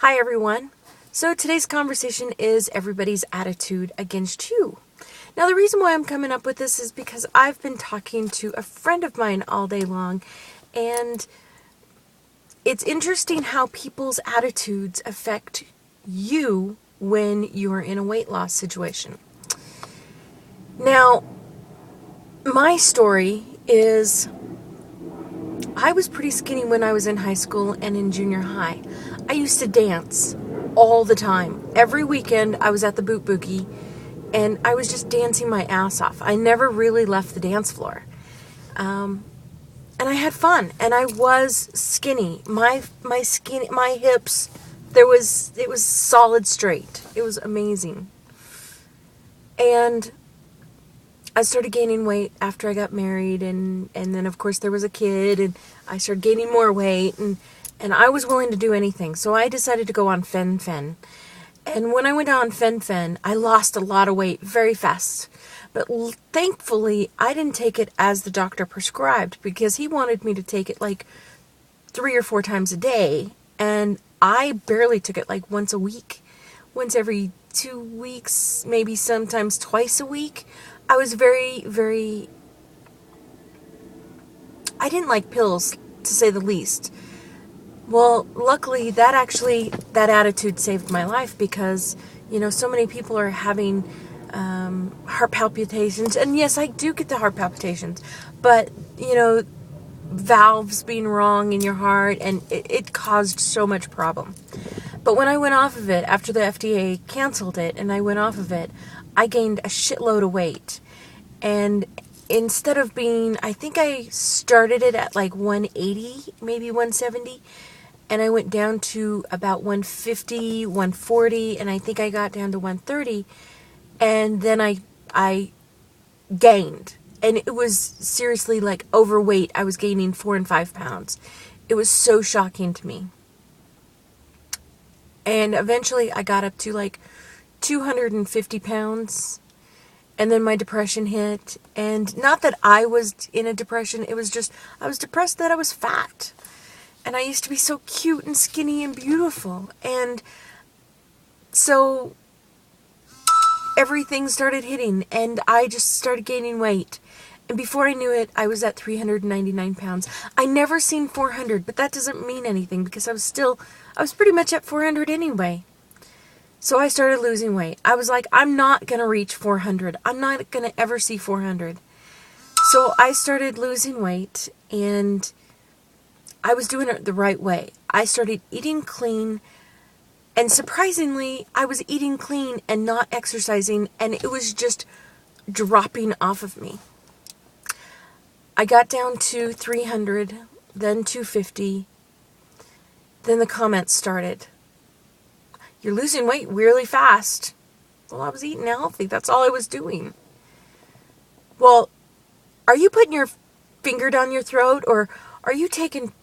Hi everyone. So today's conversation is everybody's attitude against you. Now the reason why I'm coming up with this is because I've been talking to a friend of mine all day long, and it's interesting how people's attitudes affect you when you're in a weight loss situation. Now, my story is I was pretty skinny when I was in high school and in junior high. I used to dance all the time. Every weekend I was at the Boot Boogie and I was just dancing my ass off. I never really left the dance floor. And I had fun, and I was skinny. My hips, it was solid straight. It was amazing. And I started gaining weight after I got married, and then of course there was a kid, and I started gaining more weight, and I was willing to do anything. So I decided to go on Fen-Phen. And when I went on Fen-Phen, I lost a lot of weight very fast. But thankfully, I didn't take it as the doctor prescribed, because he wanted me to take it like 3 or 4 times a day, and I barely took it like once a week, once every 2 weeks, maybe sometimes twice a week. I was I didn't like pills, to say the least. Well, luckily, that attitude saved my life, because, so many people are having heart palpitations. And yes, I do get the heart palpitations, but, valves being wrong in your heart, and it caused so much problem. But when I went off of it, after the FDA canceled it, and I went off of it, I gained a shitload of weight. And instead of I think I started it at like 180, maybe 170, and I went down to about 150, 140, and I think I got down to 130, and then I gained. And it was seriously like overweight. I was gaining 4 and 5 pounds. It was so shocking to me. And eventually I got up to like 250 pounds. And then my depression hit. And not that I was in a depression, it was just, I was depressed that I was fat. And I used to be so cute and skinny and beautiful. And so everything started hitting, and I just started gaining weight. And before I knew it, I was at 399 pounds. I never seen 400, but that doesn't mean anything, because I was pretty much at 400 anyway. So I started losing weight. I was like, I'm not going to reach 400. I'm not going to ever see 400. So I started losing weight, and I was doing it the right way. I started eating clean, and surprisingly, I was eating clean and not exercising, and it was just dropping off of me. I got down to 300, then 250. Then the comments started. You're losing weight really fast. Well, I was eating healthy. That's all I was doing. Well, are you putting your finger down your throat, or are you taking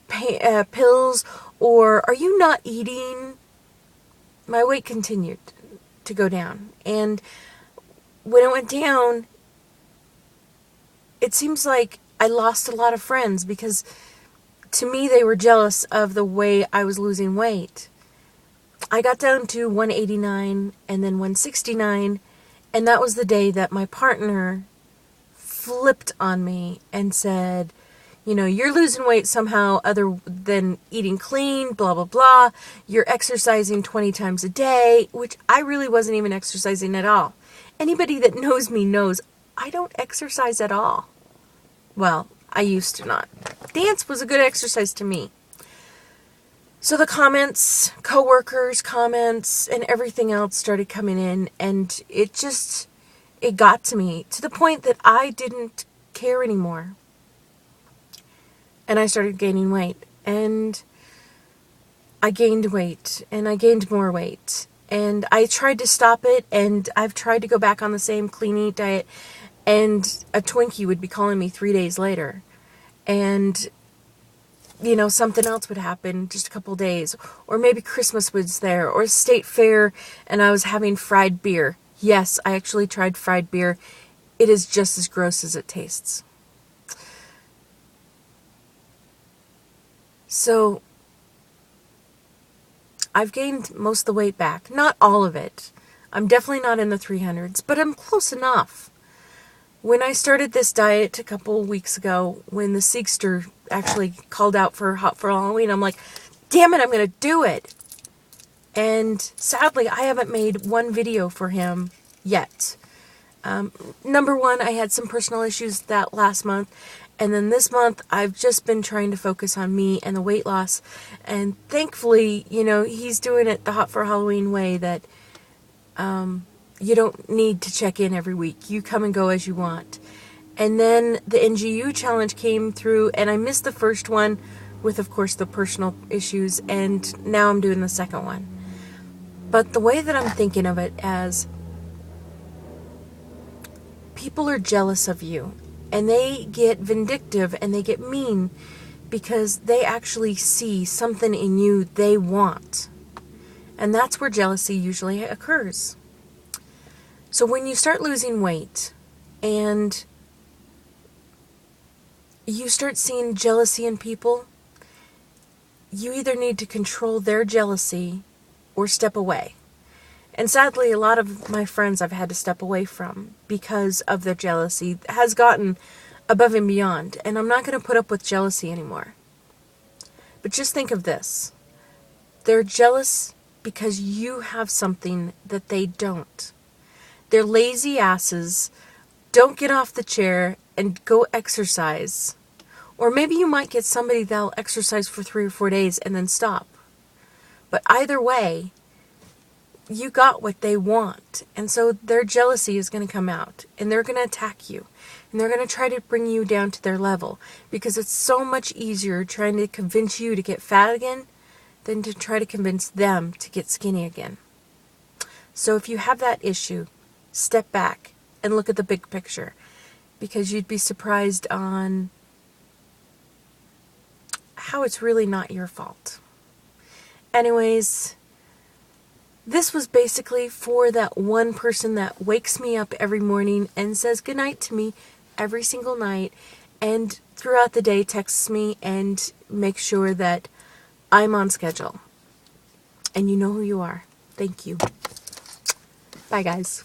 pills, or are you not eating? My weight continued to go down. And when it went down, it seems like I lost a lot of friends, because to me they were jealous of the way I was losing weight. I got down to 189 and then 169, and that was the day that my partner flipped on me and said, you're losing weight somehow other than eating clean, blah, blah, blah. You're exercising 20 times a day, which I really wasn't even exercising at all. Anybody that knows me knows I don't exercise at all. Well, I used to not. Dance was a good exercise to me. So the comments, coworkers' comments, and everything else started coming in, and it got to me to the point that I didn't care anymore. And I started gaining weight, and I gained weight, and I gained more weight. And I tried to stop it, and I've tried to go back on the same clean eat diet, and a Twinkie would be calling me 3 days later. And something else would happen just a couple days, or maybe Christmas was there, or state fair, and I was having fried beer. Yes, I actually tried fried beer. It is just as gross as it tastes. So I've gained most of the weight back. Not all of it. I'm definitely not in the 300s, but I'm close enough. When I started this diet a couple weeks ago, when the Seekster actually called out for Hot for Halloween, I'm like, damn it, I'm going to do it. And sadly, I haven't made one video for him yet. Number one, I had some personal issues that last month. And then this month, I've just been trying to focus on me and the weight loss. And thankfully, you know, he's doing it the Hot for Halloween way that you don't need to check in every week. You come and go as you want. And then the NGU challenge came through, and I missed the first one with, of course, the personal issues. And now I'm doing the second one. But the way that I'm thinking of it as people are jealous of you, and they get vindictive and they get mean because they actually see something in you they want. And that's where jealousy usually occurs. So when you start losing weight and you start seeing jealousy in people, you either need to control their jealousy or step away. And sadly, a lot of my friends I've had to step away from because of their jealousy has gotten above and beyond. And I'm not going to put up with jealousy anymore. But just think of this. They're jealous because you have something that they don't. They're lazy asses. Don't get off the chair and go exercise. Or maybe you might get somebody that'll exercise for 3 or 4 days and then stop. But either way, you got what they want. And so their jealousy is going to come out. And they're going to attack you. And they're going to try to bring you down to their level. Because it's so much easier trying to convince you to get fat again than to try to convince them to get skinny again. So if you have that issue, step back and look at the big picture. Because you'd be surprised on how it's really not your fault. Anyways, this was basically for that one person that wakes me up every morning and says goodnight to me every single night, and throughout the day texts me and makes sure that I'm on schedule. And you know who you are. Thank you. Bye, guys.